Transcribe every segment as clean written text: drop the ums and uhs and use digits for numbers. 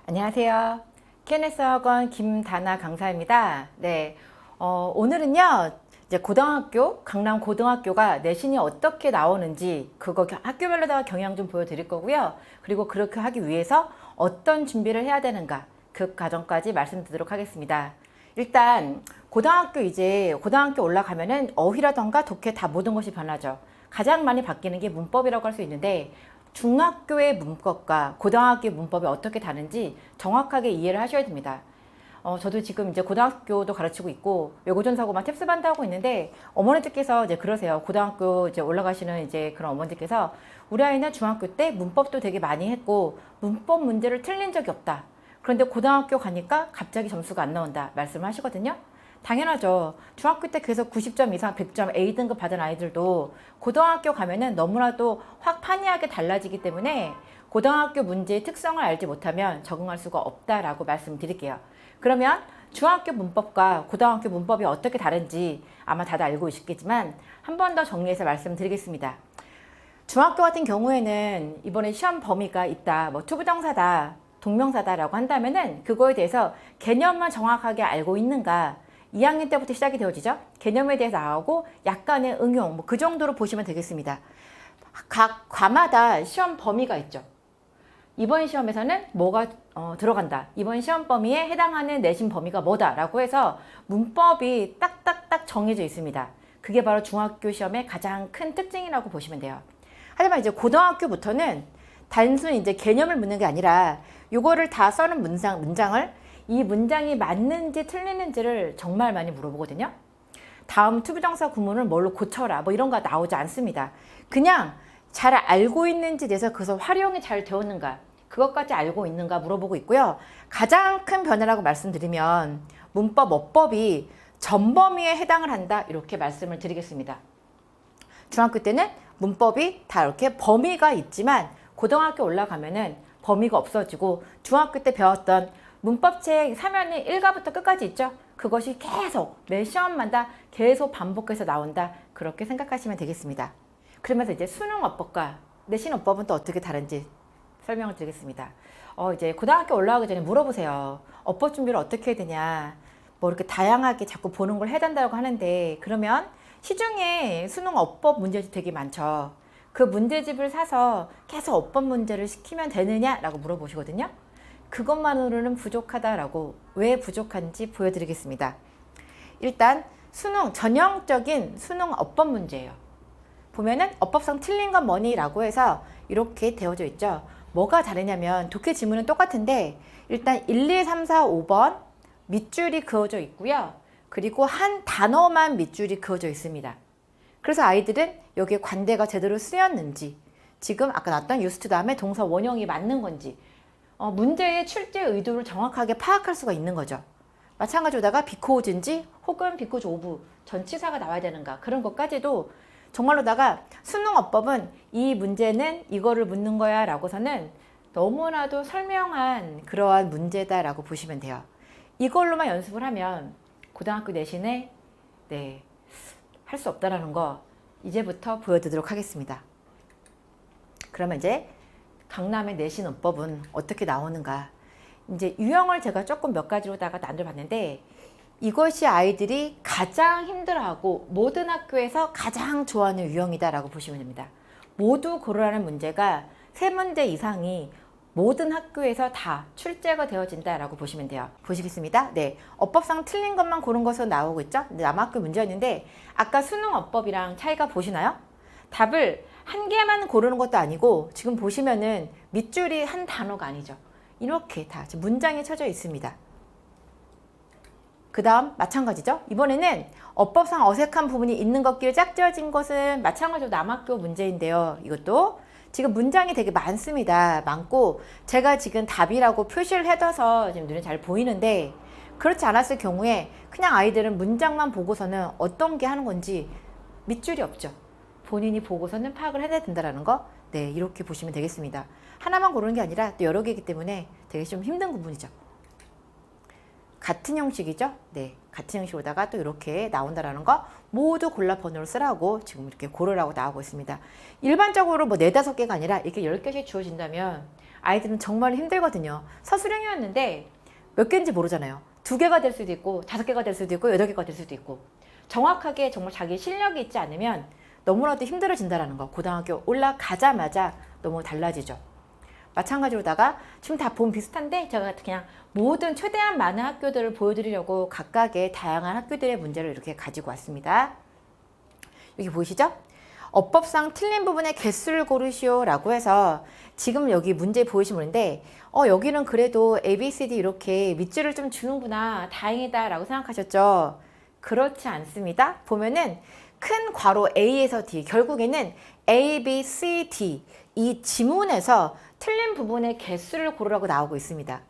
안녕하세요. KNS 학원 김다나 강사입니다. 네, 오늘은요, 이제 고등학교, 강남 고등학교가 내신이 어떻게 나오는지 그거 학교별로다가 경향 좀 보여드릴 거고요. 그리고 그렇게 하기 위해서 어떤 준비를 해야 되는가 그 과정까지 말씀드리도록 하겠습니다. 일단 고등학교 올라가면은 어휘라던가 독해 다 모든 것이 변하죠. 가장 많이 바뀌는 게 문법이라고 할 수 있는데 중학교의 문법과 고등학교 문법이 어떻게 다른지 정확하게 이해를 하셔야 됩니다. 저도 지금 이제 고등학교도 가르치고 있고 외고전사고만 탭스반도 하고 있는데 어머니들께서 이제 그러세요. 고등학교 이제 올라가시는 이제 그런 어머니들께서 우리 아이는 중학교 때 문법도 되게 많이 했고 문법 문제를 틀린 적이 없다. 그런데 고등학교 가니까 갑자기 점수가 안 나온다 말씀을 하시거든요. 당연하죠. 중학교 때 계속 90점 이상 100점 A등급 받은 아이들도 고등학교 가면은 너무나도 확 판이하게 달라지기 때문에 고등학교 문제의 특성을 알지 못하면 적응할 수가 없다라고 말씀드릴게요. 그러면 중학교 문법과 고등학교 문법이 어떻게 다른지 아마 다들 알고 있겠지만 한 번 더 정리해서 말씀드리겠습니다. 중학교 같은 경우에는 이번에 시험 범위가 있다, 뭐 투부정사다, 동명사다라고 한다면은 그거에 대해서 개념만 정확하게 알고 있는가 2학년 때부터 시작이 되어지죠. 개념에 대해서 나오고 약간의 응용 뭐 그 정도로 보시면 되겠습니다. 각 과마다 시험 범위가 있죠. 이번 시험에서는 뭐가 들어간다. 이번 시험 범위에 해당하는 내신 범위가 뭐다라고 해서 문법이 딱딱딱 정해져 있습니다. 그게 바로 중학교 시험의 가장 큰 특징이라고 보시면 돼요. 하지만 이제 고등학교부터는 단순히 이제 개념을 묻는 게 아니라 이거를 다 써는 문장을 이 문장이 맞는지 틀리는지를 정말 많이 물어보거든요. 다음 투부정사 구문을 뭘로 고쳐라 뭐 이런 거 나오지 않습니다. 그냥 잘 알고 있는지 대해서 그것을 활용이 잘 되었는가 그것까지 알고 있는가 물어보고 있고요. 가장 큰 변화라고 말씀드리면 문법, 어법이 전범위에 해당을 한다 이렇게 말씀을 드리겠습니다. 중학교 때는 문법이 다 이렇게 범위가 있지만 고등학교 올라가면은 범위가 없어지고 중학교 때 배웠던 문법책 사면이 1과부터 끝까지 있죠. 그것이 계속 매 시험마다 계속 반복해서 나온다. 그렇게 생각하시면 되겠습니다. 그러면서 이제 수능 어법과 내신 어법은 또 어떻게 다른지 설명을 드리겠습니다. 이제 고등학교 올라가기 전에 물어보세요. 어법 준비를 어떻게 해야 되냐. 뭐 이렇게 다양하게 자꾸 보는 걸 해야 된다고 하는데 그러면 시중에 수능 어법 문제집 되게 많죠. 그 문제집을 사서 계속 어법 문제를 시키면 되느냐라고 물어보시거든요. 그것만으로는 부족하다라고 왜 부족한지 보여드리겠습니다. 일단 전형적인 수능 어법 문제예요. 보면은 어법상 틀린 건 뭐니라고 해서 이렇게 되어져 있죠. 뭐가 다르냐면 독해 지문은 똑같은데 일단 1, 2, 3, 4, 5번 밑줄이 그어져 있고요. 그리고 한 단어만 밑줄이 그어져 있습니다. 그래서 아이들은 여기에 관대가 제대로 쓰였는지 지금 아까 나왔던 used 다음에 동사 원형이 맞는 건지 문제의 출제 의도를 정확하게 파악할 수가 있는 거죠. 마찬가지로다가 비코즈인지 혹은 비코즈 오브 전치사가 나와야 되는가 그런 것까지도 정말로다가 수능 어법은 이 문제는 이거를 묻는 거야 라고서는 너무나도 설명한 그러한 문제다라고 보시면 돼요. 이걸로만 연습을 하면 고등학교 내신에 할 수 없다라는 거 이제부터 보여드리도록 하겠습니다. 그러면 이제 강남의 내신 어법은 어떻게 나오는가. 이제 유형을 제가 조금 몇 가지로다가 나눠봤는데 이것이 아이들이 가장 힘들어하고 모든 학교에서 가장 좋아하는 유형이다라고 보시면 됩니다. 모두 고르라는 문제가 3문제 이상이 모든 학교에서 다 출제가 되어진다라고 보시면 돼요. 보시겠습니다. 네, 어법상 틀린 것만 고른 것으로 나오고 있죠. 남학교 문제였는데 아까 수능 어법이랑 차이가 보시나요? 답을 한 개만 고르는 것도 아니고 지금 보시면은 밑줄이 한 단어가 아니죠. 이렇게 다 문장에 쳐져 있습니다. 그 다음 마찬가지죠. 이번에는 어법상 어색한 부분이 있는 것끼리 짝지어진 것은 마찬가지로 남학교 문제인데요. 이것도 지금 문장이 되게 많습니다. 많고 제가 지금 답이라고 표시를 해둬서 지금 눈에 잘 보이는데 그렇지 않았을 경우에 그냥 아이들은 문장만 보고서는 어떤 게 하는 건지 밑줄이 없죠. 본인이 보고서는 파악을 해야 된다는 거. 네, 이렇게 보시면 되겠습니다. 하나만 고르는 게 아니라 또 여러 개이기 때문에 되게 좀 힘든 부분이죠. 같은 형식이죠. 네, 같은 형식으로다가 또 이렇게 나온다라는 거 모두 골라 번호를 쓰라고 지금 이렇게 고르라고 나오고 있습니다. 일반적으로 뭐 4, 5개가 아니라 이렇게 10개씩 주어진다면 아이들은 정말 힘들거든요. 서술형이었는데 몇 개인지 모르잖아요. 2개가 될 수도 있고 5개가 될 수도 있고 8개가 될 수도 있고 정확하게 정말 자기 실력이 있지 않으면 너무나도 힘들어진다는 거 고등학교 올라가자마자 너무 달라지죠. 마찬가지로다가 지금 다 보면 비슷한데 제가 그냥 모든 최대한 많은 학교들을 보여드리려고 각각의 다양한 학교들의 문제를 이렇게 가지고 왔습니다. 여기 보이시죠? 어법상 틀린 부분의 개수를 고르시오 라고 해서 지금 여기 문제 보이시는데 여기는 그래도 A, B, C, D 이렇게 밑줄을 좀 주는구나 다행이다 라고 생각하셨죠? 그렇지 않습니다. 보면은 큰 괄호 A에서 D 결국에는 A, B, C, D 이 지문에서 틀린 부분의 개수를 고르라고 나오고 있습니다.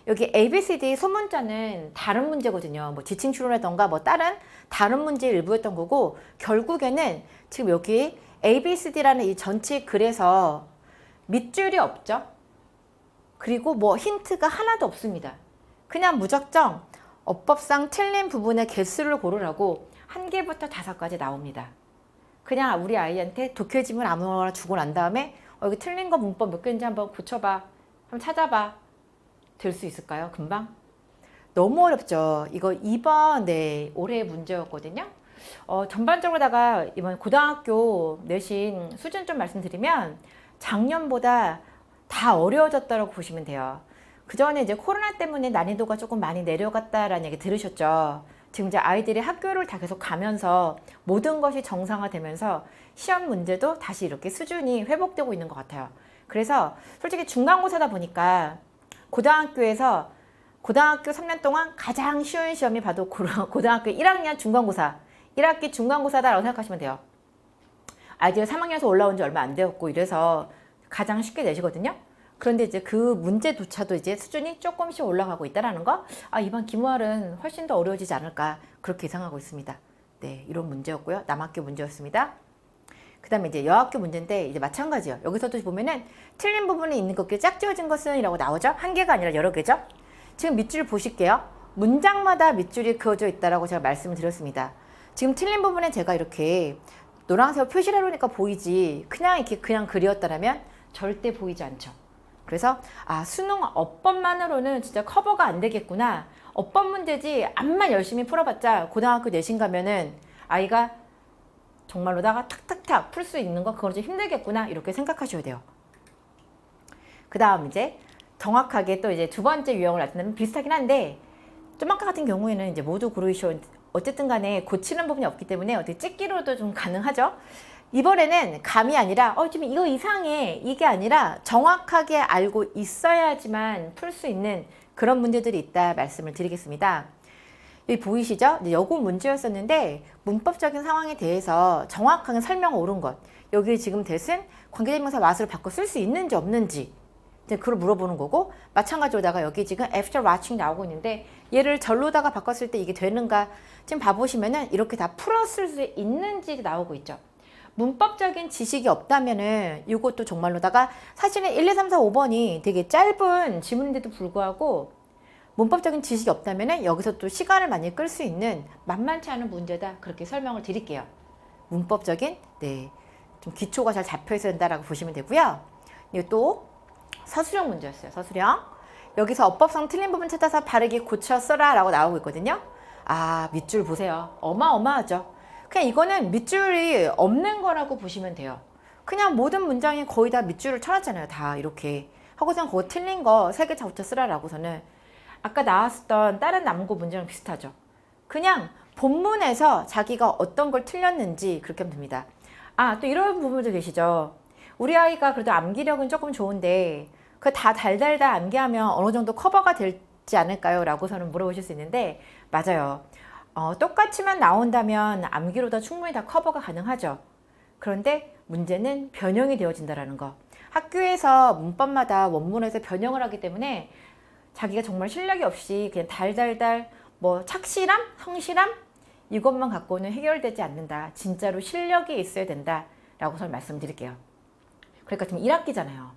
여기 A, B, C, D 소문자는 다른 문제거든요. 뭐 지칭 추론이라던가 뭐 다른 문제 일부였던 거고 결국에는 지금 여기 A, B, C, D라는 이 전체 글에서 밑줄이 없죠. 그리고 뭐 힌트가 하나도 없습니다. 그냥 무작정 어법상 틀린 부분의 개수를 고르라고 1개부터 5까지 나옵니다. 그냥 우리 아이한테 독해지문 아무거나 주고 난 다음에 여기 틀린 거 문법 몇 개인지 한번 고쳐봐. 한번 찾아봐. 될 수 있을까요? 금방? 너무 어렵죠. 이거 이번 올해 문제였거든요. 전반적으로다가 이번 고등학교 내신 수준 좀 말씀드리면 작년보다 다 어려워졌다고 보시면 돼요. 그 전에 이제 코로나 때문에 난이도가 조금 많이 내려갔다라는 얘기 들으셨죠. 지금 이제 아이들이 학교를 다 계속 가면서 모든 것이 정상화되면서 시험 문제도 다시 이렇게 수준이 회복되고 있는 것 같아요. 그래서 솔직히 중간고사다 보니까 고등학교에서 고등학교 3년 동안 가장 쉬운 시험이 바로 고등학교 1학년 중간고사 1학기 중간고사다라고 생각하시면 돼요. 아이들 3학년에서 올라온 지 얼마 안 되었고 이래서 가장 쉽게 내시거든요. 그런데 이제 그 문제조차도 이제 수준이 조금씩 올라가고 있다는 거, 이번 기말은 훨씬 더 어려워지지 않을까 그렇게 예상하고 있습니다. 네, 이런 문제였고요. 남학교 문제였습니다. 그 다음에 이제 여학교 문제인데 이제 마찬가지예요. 여기서도 보면은 틀린 부분이 있는 것께 짝지어진 것은 이라고 나오죠. 1개가 아니라 여러 개죠. 지금 밑줄 보실게요. 문장마다 밑줄이 그어져 있다라고 제가 말씀을 드렸습니다. 지금 틀린 부분에 제가 이렇게 노란색 표시를 해놓으니까 보이지 그냥 이렇게 그냥 그렸다라면 절대 보이지 않죠. 그래서 수능 어법만으로는 진짜 커버가 안 되겠구나. 어법 문제지 암만 열심히 풀어봤자 고등학교 내신 가면은 아이가 정말로다가 탁탁탁 풀 수 있는 거 그건 좀 힘들겠구나 이렇게 생각하셔야 돼요. 그 다음 이제 정확하게 또 이제 두 번째 유형을 나타내면 비슷하긴 한데 좀 아까 같은 경우에는 이제 모두 고르시오 어쨌든 간에 고치는 부분이 없기 때문에 어떻게 찍기로도 좀 가능하죠. 이번에는 감이 아니라 지금 이거 이상해 이게 아니라 정확하게 알고 있어야지만 풀 수 있는 그런 문제들이 있다 말씀을 드리겠습니다. 여기 보이시죠? 요거 문제였었는데 문법적인 상황에 대해서 정확하게 설명 옳은 것 여기 지금 대신 관계대명사 what을 바꿔 쓸 수 있는지 없는지 그걸 물어보는 거고 마찬가지로다가 여기 지금 after watching 나오고 있는데 얘를 절로다가 바꿨을 때 이게 되는가 지금 봐보시면은 이렇게 다 풀었을 수 있는지 나오고 있죠. 문법적인 지식이 없다면은 이것도 정말로다가 사실은 1, 2, 3, 4, 5번이 되게 짧은 지문인데도 불구하고 문법적인 지식이 없다면은 여기서 또 시간을 많이 끌 수 있는 만만치 않은 문제다 그렇게 설명을 드릴게요. 문법적인 좀 기초가 잘 잡혀 있어야 된다라고 보시면 되고요. 이거 또 서술형 문제였어요. 서술형. 여기서 어법상 틀린 부분 찾아서 바르게 고쳐 써라 라고 나오고 있거든요. 밑줄 보세요. 어마어마하죠. 그냥 이거는 밑줄이 없는 거라고 보시면 돼요. 그냥 모든 문장에 거의 다 밑줄을 쳐놨잖아요. 다 이렇게 하고선 그거 틀린 거 3개 고쳐 쓰라라고서는 아까 나왔었던 다른 남고 문제랑 비슷하죠. 그냥 본문에서 자기가 어떤 걸 틀렸는지 그렇게 하면 됩니다. 또 이런 부분도 계시죠. 우리 아이가 그래도 암기력은 조금 좋은데 그 다 달달달 암기하면 어느 정도 커버가 되지 않을까요? 라고서는 물어보실 수 있는데 맞아요. 똑같이만 나온다면 암기로도 충분히 다 커버가 가능하죠. 그런데 문제는 변형이 되어진다는 거. 학교에서 문법마다 원문에서 변형을 하기 때문에 자기가 정말 실력이 없이 그냥 달달달 뭐 착실함, 성실함 이것만 갖고는 해결되지 않는다. 진짜로 실력이 있어야 된다. 라고서 말씀드릴게요. 그러니까 지금 1학기잖아요.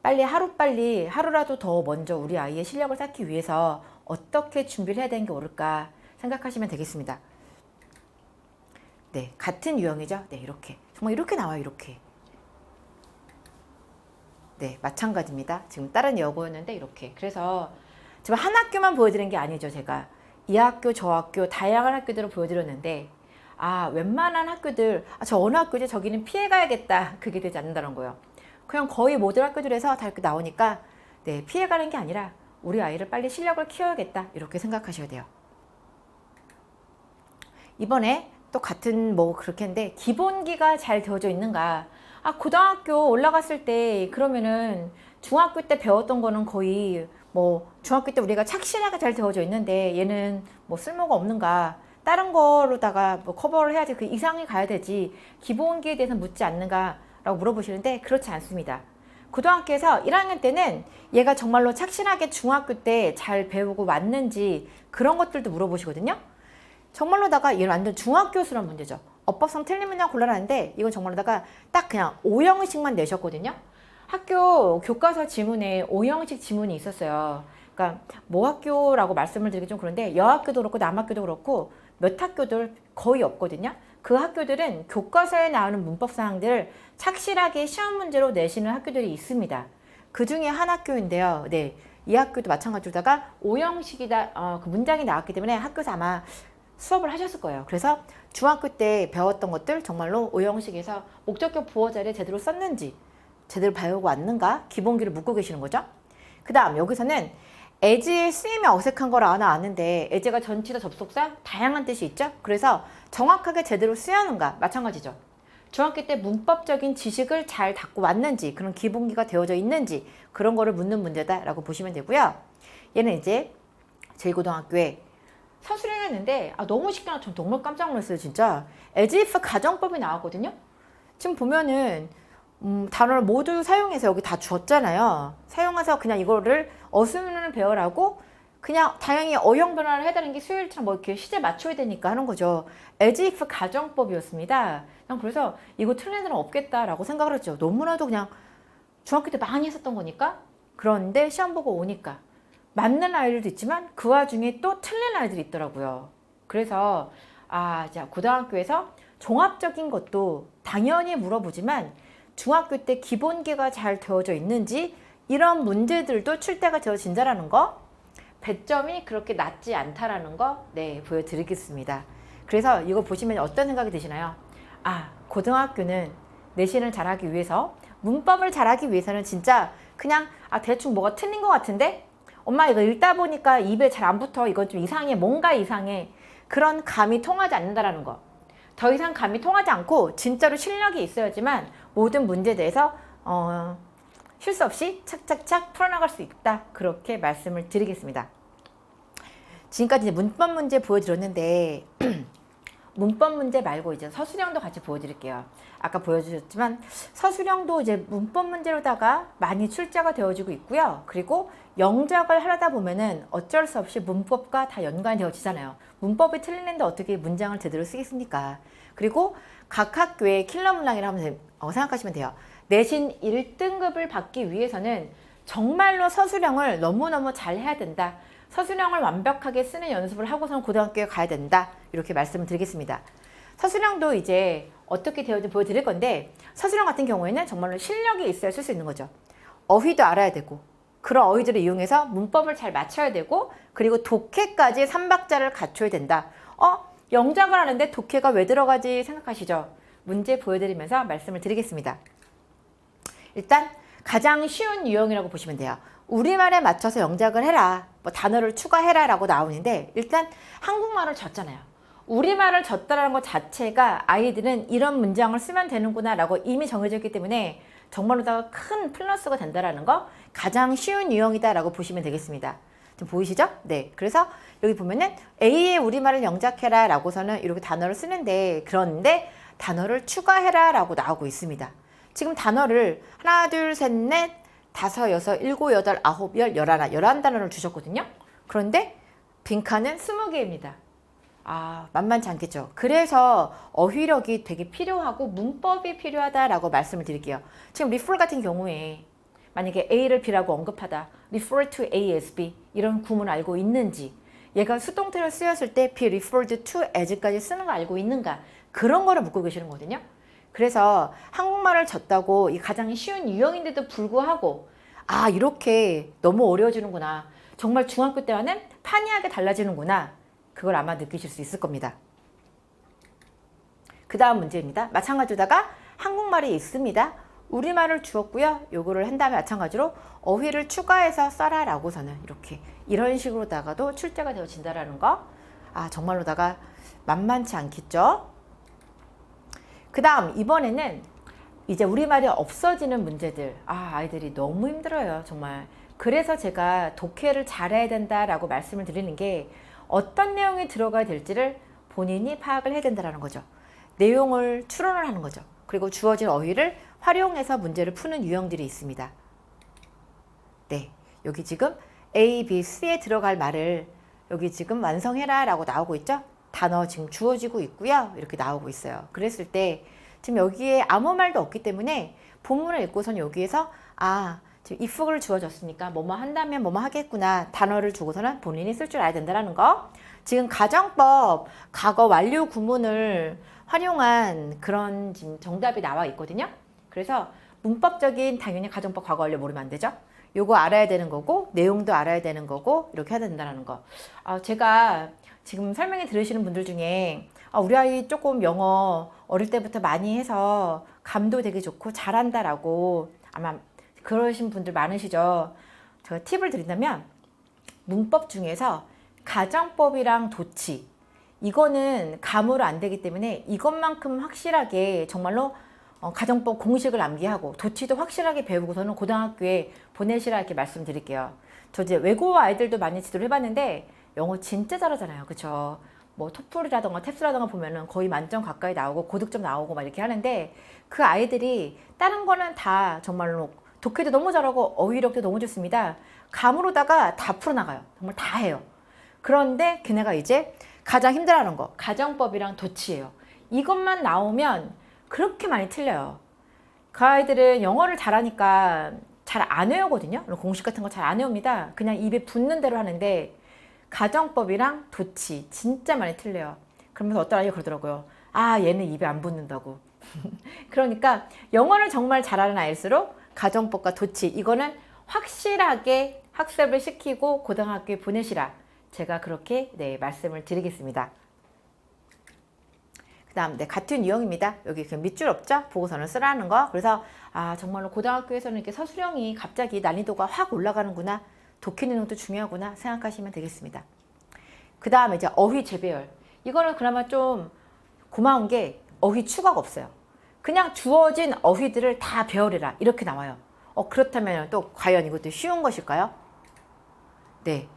빨리 하루라도 더 먼저 우리 아이의 실력을 쌓기 위해서 어떻게 준비를 해야 되는 게 옳을까 생각하시면 되겠습니다. 네, 같은 유형이죠. 네, 이렇게. 정말 이렇게 나와요, 이렇게. 네, 마찬가지입니다. 지금 다른 여고였는데 이렇게. 그래서 지금 한 학교만 보여드린 게 아니죠, 제가. 이 학교, 저 학교, 다양한 학교들을 보여드렸는데, 웬만한 학교들, 저 어느 학교지? 저기는 피해가야겠다. 그게 되지 않는다는 거예요. 그냥 거의 모든 학교들에서 다 이렇게 나오니까, 네, 피해가는 게 아니라 우리 아이를 빨리 실력을 키워야겠다. 이렇게 생각하셔야 돼요. 이번에 또 같은 그렇게 했는데, 기본기가 잘 되어져 있는가? 고등학교 올라갔을 때 그러면은 중학교 때 배웠던 거는 거의 중학교 때 우리가 착실하게 잘 되어져 있는데 얘는 쓸모가 없는가? 다른 거로다가 커버를 해야지 그 이상이 가야 되지. 기본기에 대해서 묻지 않는가? 라고 물어보시는데 그렇지 않습니다. 고등학교에서 1학년 때는 얘가 정말로 착실하게 중학교 때 잘 배우고 왔는지 그런 것들도 물어보시거든요. 정말로다가 얘는 완전 중학교수란 문제죠. 어법성 틀린 문장 골라놨는데 이건 정말로다가 딱 그냥 5형식만 내셨거든요. 학교 교과서 지문에 5형식 지문이 있었어요. 그러니까 학교라고 말씀을 드리기 좀 그런데 여학교도 그렇고 남학교도 그렇고 몇 학교들 거의 없거든요. 그 학교들은 교과서에 나오는 문법 사항들을 착실하게 시험 문제로 내시는 학교들이 있습니다. 그 중에 한 학교인데요. 네, 이 학교도 마찬가지로다가 5형식이다. 그 문장이 나왔기 때문에 학교에서 아마 수업을 하셨을 거예요. 그래서 중학교 때 배웠던 것들 정말로 5형식에서 목적격 부호 자리에 제대로 썼는지 제대로 배우고 왔는가 기본기를 묻고 계시는 거죠. 그 다음 여기서는 as의 쓰임이 어색한 걸 아는데 as가 전치사 접속사 다양한 뜻이 있죠. 그래서 정확하게 제대로 쓰여는가 마찬가지죠. 중학교 때 문법적인 지식을 잘 갖고 왔는지 그런 기본기가 되어져 있는지 그런 거를 묻는 문제다라고 보시면 되고요. 얘는 이제 제2고등학교에 서술형을 했는데 너무 쉽게 나와서 정말 깜짝 놀랐어요. 진짜 as if 가정법이 나왔거든요. 지금 보면은 단어를 모두 사용해서 여기 다 주었잖아요. 사용해서 그냥 이거를 어순을 배우라고 그냥 당연히 어형 변화를 해달라는 게 수요일처럼 이렇게 시제 맞춰야 되니까 하는 거죠. as if 가정법이었습니다. 그래서 이거 틀린 애는 없겠다라고 생각을 했죠. 너무나도 그냥 중학교 때 많이 했었던 거니까. 그런데 시험 보고 오니까 맞는 아이들도 있지만 그 와중에 또 틀린 아이들이 있더라고요. 그래서 자 고등학교에서 종합적인 것도 당연히 물어보지만 중학교 때 기본기가 잘 되어져 있는지 이런 문제들도 출제가 되어진다라는 거, 배점이 그렇게 낮지 않다라는 거 보여드리겠습니다. 그래서 이거 보시면 어떤 생각이 드시나요? 고등학교는 내신을 잘하기 위해서 문법을 잘하기 위해서는 진짜 그냥 대충 뭐가 틀린 것 같은데 엄마 이거 읽다 보니까 입에 잘 안 붙어. 이건 좀 이상해. 뭔가 이상해. 그런 감이 통하지 않는다라는 거. 더 이상 감이 통하지 않고 진짜로 실력이 있어야지만 모든 문제에 대해서 실수 없이 착착착 풀어나갈 수 있다. 그렇게 말씀을 드리겠습니다. 지금까지 이제 문법 문제 보여드렸는데 문법 문제 말고 이제 서술형도 같이 보여드릴게요. 아까 보여주셨지만 서술형도 이제 문법 문제로다가 많이 출제가 되어지고 있고요. 그리고 영작을 하려다 보면은 어쩔 수 없이 문법과 다 연관이 되어지잖아요. 문법이 틀리는데 어떻게 문장을 제대로 쓰겠습니까? 그리고 각 학교의 킬러 문항이라고 생각하시면 돼요. 내신 1등급을 받기 위해서는 정말로 서술형을 너무너무 잘 해야 된다. 서술형을 완벽하게 쓰는 연습을 하고서는 고등학교에 가야 된다. 이렇게 말씀을 드리겠습니다. 서술형도 이제 어떻게 되어진지 보여드릴 건데 서술형 같은 경우에는 정말로 실력이 있어야 쓸 수 있는 거죠. 어휘도 알아야 되고 그런 어휘들을 이용해서 문법을 잘 맞춰야 되고 그리고 독해까지 3박자를 갖춰야 된다. 영작을 하는데 독해가 왜 들어가지 생각하시죠? 문제 보여드리면서 말씀을 드리겠습니다. 일단 가장 쉬운 유형이라고 보시면 돼요. 우리말에 맞춰서 영작을 해라. 단어를 추가해라 라고 나오는데 일단 한국말을 졌잖아요. 우리말을 졌다라는 것 자체가 아이들은 이런 문장을 쓰면 되는구나 라고 이미 정해져 있기 때문에 정말로 큰 플러스가 된다라는 거 가장 쉬운 유형이다 라고 보시면 되겠습니다. 지금 보이시죠? 네. 그래서 여기 보면은 A의 우리말을 영작해라 라고서는 이렇게 단어를 쓰는데 그런데 단어를 추가해라 라고 나오고 있습니다. 지금 단어를 하나, 둘, 셋, 넷, 다섯, 여섯, 일곱, 여덟, 아홉, 열, 열하나, 11단어를 주셨거든요. 그런데 빈칸은 20개입니다. 만만치 않겠죠. 그래서 어휘력이 되게 필요하고 문법이 필요하다라고 말씀을 드릴게요. 지금 리플 같은 경우에 만약에 A를 B라고 언급하다. refer to A as B 이런 구문을 알고 있는지, 얘가 수동태로 쓰였을 때 be referred to as까지 쓰는 거 알고 있는가, 그런 거를 묻고 계시는 거거든요. 그래서 한국말을 졌다고 이 가장 쉬운 유형인데도 불구하고 아 이렇게 너무 어려워지는구나, 정말 중학교 때와는 판이하게 달라지는구나, 그걸 아마 느끼실 수 있을 겁니다. 그 다음 문제입니다. 마찬가지로다가 한국말이 있습니다. 우리말을 주었고요. 요거를 한 다음에 마찬가지로 어휘를 추가해서 써라 라고서는 이렇게 이런 식으로다가도 출제가 되어진다라는 거. 아 정말로다가 만만치 않겠죠. 그 다음 이번에는 이제 우리말이 없어지는 문제들. 아 아이들이 너무 힘들어요 정말. 그래서 제가 독해를 잘해야 된다라고 말씀을 드리는 게 어떤 내용이 들어가야 될지를 본인이 파악을 해야 된다는 거죠. 내용을 추론을 하는 거죠. 그리고 주어진 어휘를 활용해서 문제를 푸는 유형들이 있습니다. 네, 여기 지금 A, B, C에 들어갈 말을 여기 지금 완성해라 라고 나오고 있죠. 단어 지금 주어지고 있고요. 이렇게 나오고 있어요. 그랬을 때 지금 여기에 아무 말도 없기 때문에 본문을 읽고선 여기에서 아 지금 if를 주어졌으니까 뭐뭐 한다면 뭐뭐 하겠구나, 단어를 주고서는 본인이 쓸 줄 알아야 된다는 거. 지금 가정법 과거 완료 구문을 활용한 그런 지금 정답이 나와 있거든요. 그래서 문법적인 당연히 가정법 과거 완료 모르면 안 되죠. 요거 알아야 되는 거고 내용도 알아야 되는 거고 이렇게 해야 된다는 거. 제가 지금 설명해 들으시는 분들 중에 우리 아이 조금 영어 어릴 때부터 많이 해서 감도 되게 좋고 잘한다라고 아마 그러신 분들 많으시죠. 제가 팁을 드린다면 문법 중에서 가정법이랑 도치 이거는 감으로 안 되기 때문에 이것만큼 확실하게 정말로 가정법 공식을 암기하고 도치도 확실하게 배우고서는 고등학교에 보내시라 이렇게 말씀드릴게요. 저 이제 외국어 아이들도 많이 지도를 해봤는데 영어 진짜 잘하잖아요. 그쵸? 뭐 토플이라던가 탭스라던가 보면은 거의 만점 가까이 나오고 고득점 나오고 막 이렇게 하는데 그 아이들이 다른 거는 다 정말로 독해도 너무 잘하고 어휘력도 너무 좋습니다. 감으로다가 다 풀어나가요. 정말 다 해요. 그런데 걔네가 이제 가장 힘들어하는 거 가정법이랑 도치예요. 이것만 나오면 그렇게 많이 틀려요. 그 아이들은 영어를 잘하니까 잘 안 외우거든요. 공식 같은 거 잘 안 외웁니다. 그냥 입에 붙는 대로 하는데 가정법이랑 도치 진짜 많이 틀려요. 그러면서 어떤 아이가 그러더라고요. 아 얘는 입에 안 붙는다고. 그러니까 영어를 정말 잘하는 아이일수록 가정법과 도치 이거는 확실하게 학습을 시키고 고등학교에 보내시라. 제가 그렇게 말씀을 드리겠습니다. 그 다음 같은 유형입니다. 여기 그 밑줄 없죠? 보고서는 쓰라는 거. 그래서 아 정말로 고등학교에서는 이렇게 서술형이 갑자기 난이도가 확 올라가는구나. 독해 능력도 중요하구나 생각하시면 되겠습니다. 그 다음에 이제 어휘 재배열. 이거는 그나마 좀 고마운 게 어휘 추가가 없어요. 그냥 주어진 어휘들을 다 배워내라 이렇게 나와요. 그렇다면 또 과연 이것도 쉬운 것일까요? 네,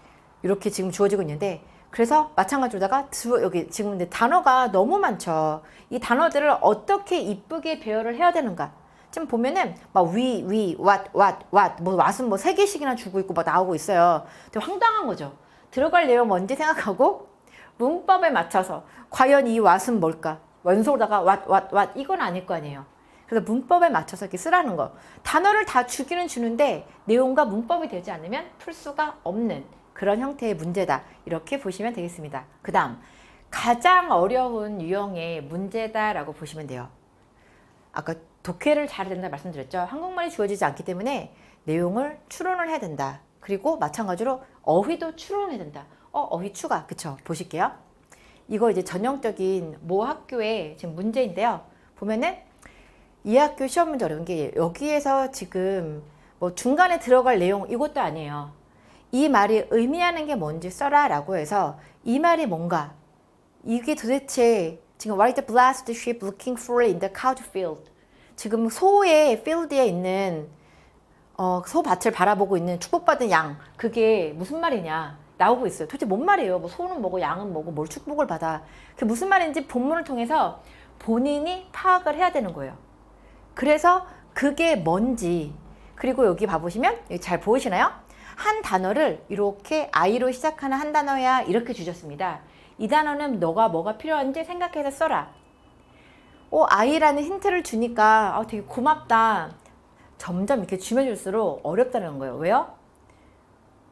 이렇게 지금 주어지고 있는데 그래서 마찬가지로다가 여기 지금 근데 단어가 너무 많죠. 이 단어들을 어떻게 이쁘게 배열을 해야 되는가. 지금 보면은 막 what, 뭐 what은 뭐 3개씩이나 주고 있고 막 나오고 있어요. 되게 황당한 거죠. 들어갈 내용 뭔지 생각하고 문법에 맞춰서 과연 이 what은 뭘까? 원소로다가 what 이건 아닐 거 아니에요. 그래서 문법에 맞춰서 이렇게 쓰라는 거. 단어를 다 주기는 주는데 내용과 문법이 되지 않으면 풀 수가 없는 그런 형태의 문제다. 이렇게 보시면 되겠습니다. 그 다음 가장 어려운 유형의 문제다라고 보시면 돼요. 아까 독해를 잘해야 된다 말씀드렸죠. 한국말이 주어지지 않기 때문에 내용을 추론을 해야 된다. 그리고 마찬가지로 어휘도 추론해야 된다. 어휘 추가. 그쵸? 보실게요. 이거 이제 전형적인 모 학교의 지금 문제인데요. 보면은 이 학교 시험 문제 어려운 게 여기에서 지금 뭐 중간에 들어갈 내용 이것도 아니에요. 이 말이 의미하는 게 뭔지 써라 라고 해서 이 말이 뭔가 이게 도대체 지금 What is the blessed sheep looking for in the cow field? 지금 소의 필드에 있는 소밭을 바라보고 있는 축복받은 양 그게 무슨 말이냐 나오고 있어요. 도대체 뭔 말이에요? 뭐 소는 뭐고 양은 뭐고 뭘 축복을 받아. 그게 무슨 말인지 본문을 통해서 본인이 파악을 해야 되는 거예요. 그래서 그게 뭔지 그리고 여기 봐보시면 여기 잘 보이시나요? 한 단어를 이렇게 I로 시작하는 한 단어야 이렇게 주셨습니다. 이 단어는 너가 뭐가 필요한지 생각해서 써라. I라는 힌트를 주니까 되게 고맙다. 점점 이렇게 주면 줄수록 어렵다는 거예요. 왜요?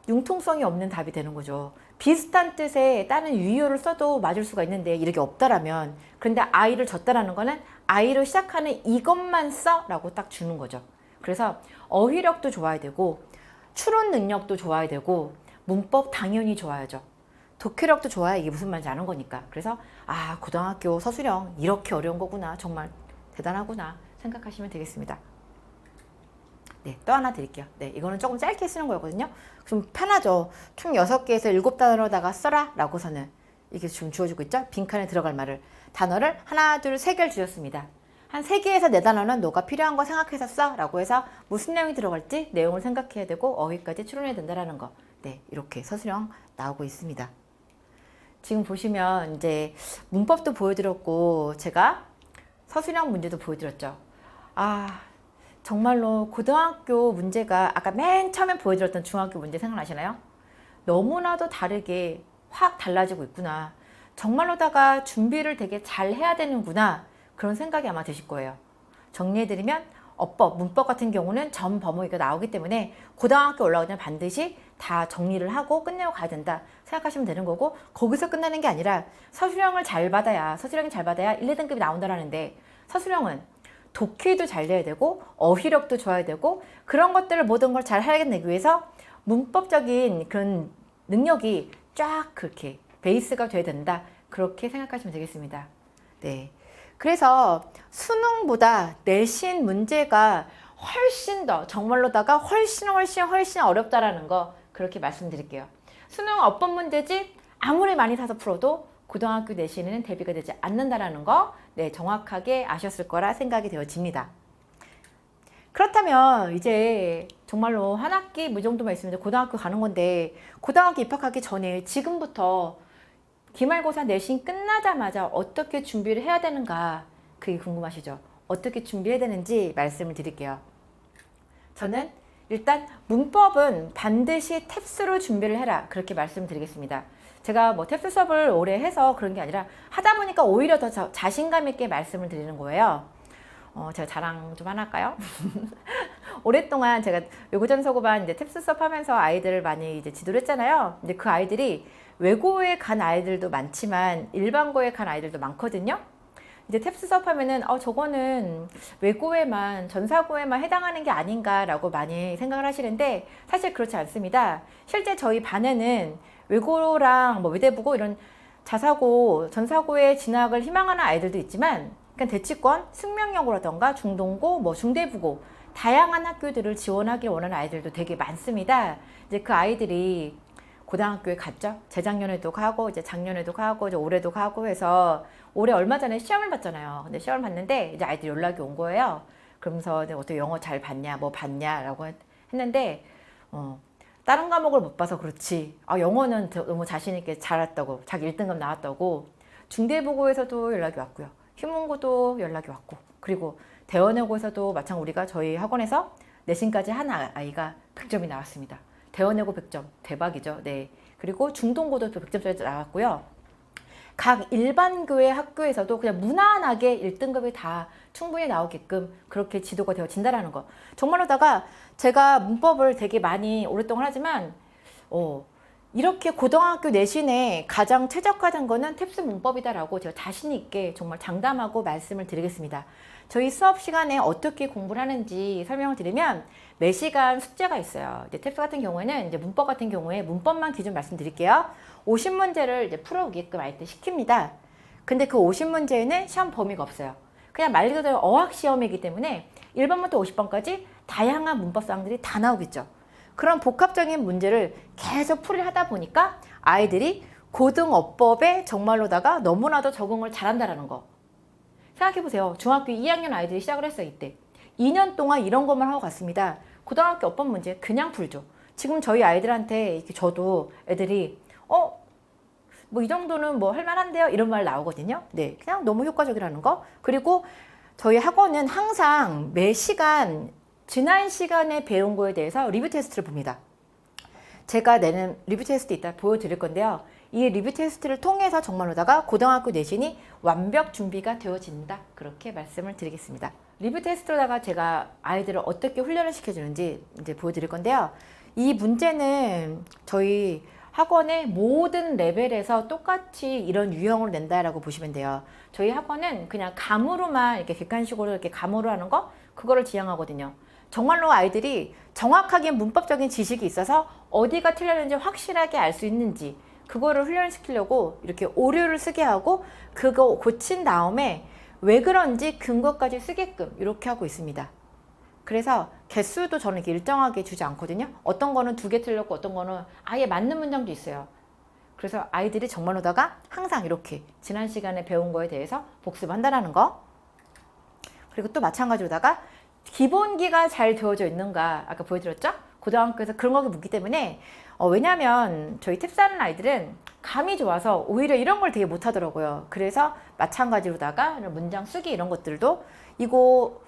융통성이 없는 답이 되는 거죠. 비슷한 뜻의 다른 유효를 써도 맞을 수가 있는데 이렇게 없다라면, 그런데 아이를 줬다라는 거는 아이로 시작하는 이것만 써라고 딱 주는 거죠. 그래서 어휘력도 좋아야 되고 추론 능력도 좋아야 되고 문법 당연히 좋아야죠. 독해력도 좋아야 이게 무슨 말인지 아는 거니까. 그래서 아, 고등학교 서술형 이렇게 어려운 거구나, 정말 대단하구나 생각하시면 되겠습니다. 네, 또 하나 드릴게요. 네, 이거는 조금 짧게 쓰는 거거든요. 좀 편하죠. 총 6개에서 7단어로다가 써라 라고서는 이게 좀 주어지고 있죠. 빈칸에 들어갈 말을, 단어를 하나, 둘, 3개를 주셨습니다. 한 3개에서 4단어는 너가 필요한 거 생각해서 써 라고 해서 무슨 내용이 들어갈지 내용을 생각해야 되고 어휘까지 추론해야 된다라는 거. 네, 이렇게 서술형 나오고 있습니다. 지금 보시면 이제 문법도 보여드렸고 제가 서술형 문제도 보여드렸죠. 아, 정말로 고등학교 문제가 아까 맨 처음에 보여드렸던 중학교 문제 생각나시나요? 너무나도 다르게 확 달라지고 있구나. 정말로다가 준비를 되게 잘 해야 되는구나. 그런 생각이 아마 드실 거예요. 정리해드리면 어법, 문법 같은 경우는 전 범위가 나오기 때문에 고등학교 올라오면 반드시 다 정리를 하고 끝내고 가야 된다 생각하시면 되는 거고, 거기서 끝나는 게 아니라 서술형이 잘 받아야 1, 2등급이 나온다라는데, 서술형은 독해도 잘 돼야 되고 어휘력도 좋아야 되고 그런 것들을 모든 걸 잘 해내기 위해서 문법적인 그런 능력이 쫙 그렇게 베이스가 돼야 된다, 그렇게 생각하시면 되겠습니다. 네. 그래서 수능보다 내신 문제가 훨씬 더 정말로다가 훨씬 어렵다라는 거 그렇게 말씀드릴게요. 수능 어법 문제집 아무리 많이 사서 풀어도 고등학교 내신에는 대비가 되지 않는다라는 거, 네, 정확하게 아셨을 거라 생각이 되어집니다. 그렇다면 이제 정말로 한 학기 뭐 정도만 있으면 고등학교 가는 건데, 고등학교 입학하기 전에 지금부터 기말고사 내신 끝나자마자 어떻게 준비를 해야 되는가, 그게 궁금하시죠? 어떻게 준비해야 되는지 말씀을 드릴게요. 저는 일단 문법은 반드시 탭스로 준비를 해라, 그렇게 말씀드리겠습니다. 제가 뭐 탭스 수업을 오래 해서 그런 게 아니라 하다 보니까 오히려 더 자신감 있게 말씀을 드리는 거예요. 제가 자랑 좀 하나 할까요? 오랫동안 제가 외고전서고반 이제 탭스 수업 하면서 아이들을 많이 이제 지도를 했잖아요. 이제 그 아이들이 외고에 간 아이들도 많지만 일반고에 간 아이들도 많거든요. 이제 탭스 수업 하면은 저거는 외고에만, 전사고에만 해당하는 게 아닌가라고 많이 생각을 하시는데, 사실 그렇지 않습니다. 실제 저희 반에는 외고랑 뭐 외대부고 이런 자사고, 전사고에 진학을 희망하는 아이들도 있지만, 그냥 대치권, 숙명여고라던가 중동고, 뭐 중대부고 다양한 학교들을 지원하길 원하는 아이들도 되게 많습니다. 이제 그 아이들이 고등학교에 갔죠. 재작년에도 가고 이제 작년에도 가고 이제 올해도 가고 해서, 올해 얼마 전에 시험을 봤잖아요. 근데 시험을 봤는데 이제 아이들이 연락이 온 거예요. 그러면서 어떻게 영어 잘 봤냐, 뭐 봤냐라고 했는데 다른 과목을 못 봐서 그렇지, 영어는 너무 자신 있게 잘했다고, 자기 1등급 나왔다고. 중대부고에서도 연락이 왔고요. 휴문고도 연락이 왔고, 그리고 대원외고에서도 마찬가지로 우리가 저희 학원에서 내신까지 한 아이가 100점이 나왔습니다. 대원외고 100점, 대박이죠. 네. 그리고 중동고도 100점짜리 나왔고요. 각 일반 교회 학교에서도 그냥 무난하게 1등급이 다 충분히 나오게끔 그렇게 지도가 되어진다라는 거. 정말로다가 제가 문법을 되게 많이 오랫동안 하지만 이렇게 고등학교 내신에 가장 최적화된 거는 탭스 문법이다라고 제가 자신 있게 정말 장담하고 말씀을 드리겠습니다. 저희 수업 시간에 어떻게 공부를 하는지 설명을 드리면 매 시간 숙제가 있어요. 이제 탭스 같은 경우에는 이제 문법 같은 경우에 문법만 기준 말씀드릴게요. 50문제를 이제 풀어오게끔 아이들 시킵니다. 근데 그 50문제에는 시험 범위가 없어요. 그냥 말 그대로 어학 시험이기 때문에 1번부터 50번까지 다양한 문법 사항들이 다 나오겠죠. 그런 복합적인 문제를 계속 풀이를 하다 보니까 아이들이 고등어법에 정말로다가 너무나도 적응을 잘한다라는 거. 생각해보세요. 중학교 2학년 아이들이 시작을 했어요. 이때 2년 동안 이런 것만 하고 갔습니다. 고등학교 어법 문제 그냥 풀죠. 지금 저희 아이들한테 이렇게 저도 애들이 뭐 이 정도는 뭐 할만한데요? 이런 말 나오거든요. 네, 그냥 너무 효과적이라는 거. 그리고 저희 학원은 항상 매 시간 지난 시간에 배운 거에 대해서 리뷰 테스트를 봅니다. 제가 내는 리뷰 테스트 이따 보여드릴 건데요. 이 리뷰 테스트를 통해서 정말로다가 고등학교 내신이 완벽 준비가 되어진다, 그렇게 말씀을 드리겠습니다. 리뷰 테스트로다가 제가 아이들을 어떻게 훈련을 시켜주는지 이제 보여드릴 건데요. 이 문제는 저희 학원의 모든 레벨에서 똑같이 이런 유형으로 낸다라고 보시면 돼요. 저희 학원은 그냥 감으로만 이렇게 객관식으로 이렇게 감으로 하는 거 그거를 지향하거든요. 정말로 아이들이 정확하게 문법적인 지식이 있어서 어디가 틀렸는지 확실하게 알 수 있는지 그거를 훈련시키려고 이렇게 오류를 쓰게 하고 그거 고친 다음에 왜 그런지 근거까지 쓰게끔 이렇게 하고 있습니다. 그래서 개수도 저는 이렇게 일정하게 주지 않거든요. 어떤 거는 2개 틀렸고 어떤 거는 아예 맞는 문장도 있어요. 그래서 아이들이 정말로다가 항상 이렇게 지난 시간에 배운 거에 대해서 복습한다는 거. 그리고 또 마찬가지로다가 기본기가 잘 되어져 있는가 아까 보여드렸죠? 고등학교에서 그런 거에 묻기 때문에 왜냐면 저희 탭사는 아이들은 감이 좋아서 오히려 이런 걸 되게 못하더라고요. 그래서 마찬가지로다가 문장 쓰기 이런 것들도 이거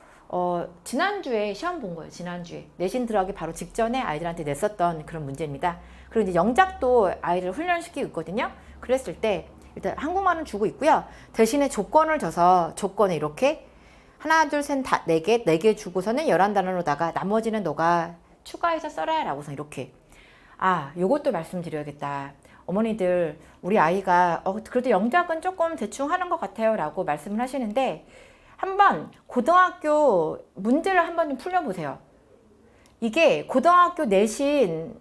지난주에 시험 본 거예요. 지난주에 내신 들어가기 바로 직전에 아이들한테 냈었던 그런 문제입니다. 그리고 이제 영작도 아이를 훈련시키고 있거든요. 그랬을 때 일단 한국말은 주고 있고요. 대신에 조건을 줘서 조건에 이렇게 하나, 둘, 셋, 다, 4개, 4개 주고서는 11단어로다가 나머지는 너가 추가해서 써라 라고서 이렇게. 요것도 말씀드려야겠다. 어머니들, 우리 아이가 그래도 영작은 조금 대충 하는 것 같아요 라고 말씀을 하시는데 한번 고등학교 문제를 한번 좀 풀려보세요. 이게 고등학교 내신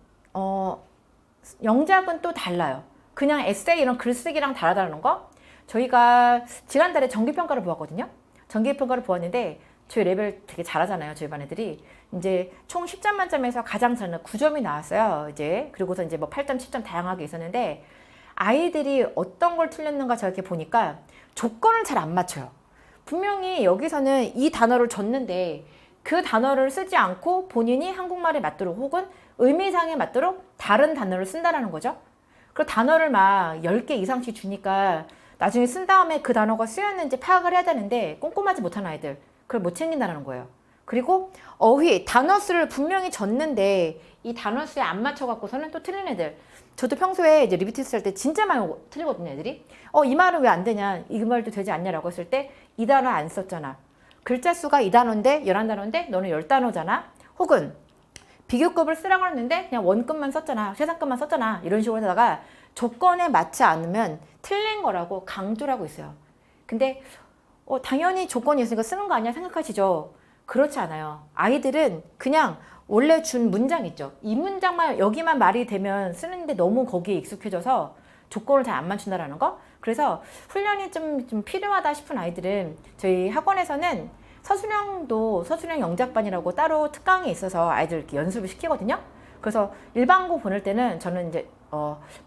영작은 또 달라요. 그냥 에세이 이런 글쓰기랑 다르다는 거. 저희가 지난달에 정기평가를 보았거든요. 정기평가를 보았는데 저희 레벨 되게 잘하잖아요. 저희 반 애들이. 이제 총 10점 만점에서 가장 잘하는 9점이 나왔어요. 이제 그리고서 이제 뭐 8점, 10점 다양하게 있었는데 아이들이 어떤 걸 틀렸는가 저렇게 보니까 조건을 잘 안 맞춰요. 분명히 여기서는 이 단어를 줬는데 그 단어를 쓰지 않고 본인이 한국말에 맞도록 혹은 의미상에 맞도록 다른 단어를 쓴다라는 거죠. 그 단어를 막 10개 이상씩 주니까 나중에 쓴 다음에 그 단어가 쓰였는지 파악을 해야 되는데 꼼꼼하지 못한 아이들 그걸 못 챙긴다는 거예요. 그리고 어휘, 단어 수를 분명히 줬는데 이 단어 수에 안 맞춰갖고서는 또 틀린 애들. 저도 평소에 이제 리비티스 할 때 진짜 많이 틀리거든요, 애들이. 이 말은 왜 안 되냐, 이 말도 되지 않냐라고 했을 때 이 단어 안 썼잖아. 글자 수가 2단어인데 11단어인데 너는 10단어잖아. 혹은 비교급을 쓰라고 했는데 그냥 원급만 썼잖아. 최상급만 썼잖아. 이런 식으로 하다가 조건에 맞지 않으면 틀린 거라고 강조를 하고 있어요. 근데 당연히 조건이 있으니까 쓰는 거 아니야 생각하시죠? 그렇지 않아요. 아이들은 그냥 원래 준 문장 있죠. 이 문장만 여기만 말이 되면 쓰는데 너무 거기에 익숙해져서 조건을 잘 안 맞춘다라는 거. 그래서 훈련이 좀 필요하다 싶은 아이들은 저희 학원에서는 서술형 영작반이라고 따로 특강이 있어서 아이들 이렇게 연습을 시키거든요. 그래서 일반고 보낼 때는 저는 이제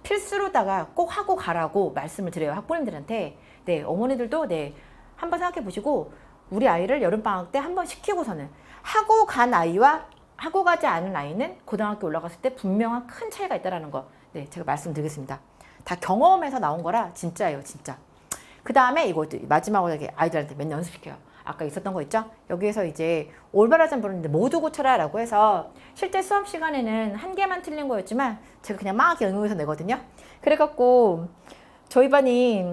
필수로다가 꼭 하고 가라고 말씀을 드려요. 학부모님들한테. 네, 어머니들도 네, 한번 생각해 보시고 우리 아이를 여름방학 때 한번 시키고서는 하고 간 아이와 하고 가지 않은 아이는 고등학교 올라갔을 때 분명한 큰 차이가 있다는 거. 네, 제가 말씀드리겠습니다. 다 경험에서 나온 거라 진짜예요, 진짜. 그 다음에 이거 마지막으로 아이들한테 맨날 연습시켜요. 아까 있었던 거 있죠? 여기에서 이제 올바르지 부르는데 모두 고쳐라 라고 해서 실제 수업 시간에는 한 개만 틀린 거였지만 제가 그냥 막 응용해서 내거든요. 그래갖고 저희 반이